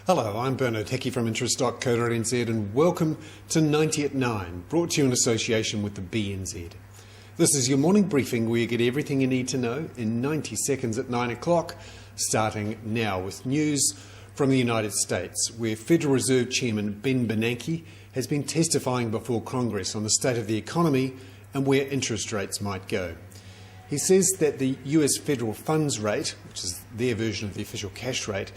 Hello, I'm Hickey from interest.co.nz and welcome to 90 at 9, brought to you in association with the BNZ. This is your morning briefing where you get everything you need to know in 90 seconds at 9 o'clock, starting now with news from the United States, where Federal Reserve Chairman Bernanke has been testifying before Congress on the state of the economy and where interest rates might go. He says that the US federal funds rate, which is their version of the official cash rate,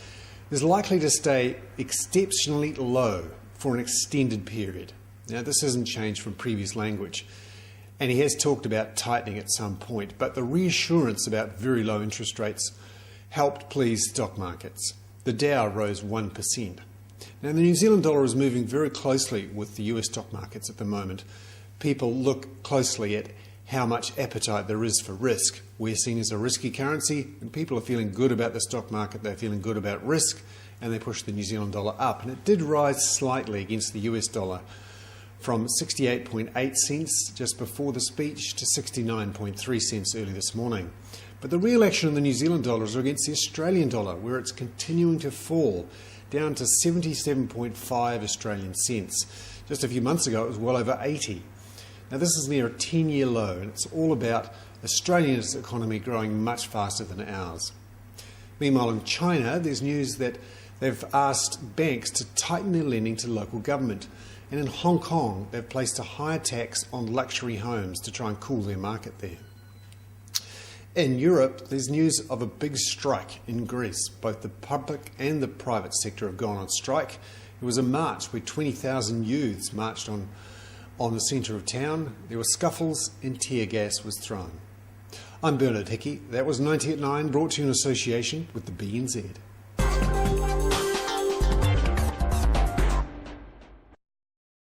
is likely to stay exceptionally low for an extended period. Now, this hasn't changed from previous language, and he has talked about tightening at some point, but the reassurance about very low interest rates helped please stock markets. The Dow rose 1%. Now, the New Zealand dollar is moving very closely with the US stock markets at the moment. People look closely at how much appetite there is for risk. We're seen as a risky currency, and people are feeling good about the stock market, they're feeling good about risk, and they push the New Zealand dollar up. And it did rise slightly against the US dollar from 68.8 cents just before the speech to 69.3 cents early this morning. But the real action in the New Zealand dollar is against the Australian dollar, where it's continuing to fall, down to 77.5 Australian cents. Just a few months ago, it was well over 80. Now, this is near a 10-year low, and it's all about Australia's economy growing much faster than ours. Meanwhile, in China, there's news that they've asked banks to tighten their lending to local government. And in Hong Kong, they've placed a higher tax on luxury homes to try and cool their market there. In Europe, there's news of a big strike in Greece. Both the public and the private sector have gone on strike. It was a march where 20,000 youths marched on the centre of town. There were scuffles and tear gas was thrown. I'm Hickey. That was 90 at 9, brought to you in association with the BNZ.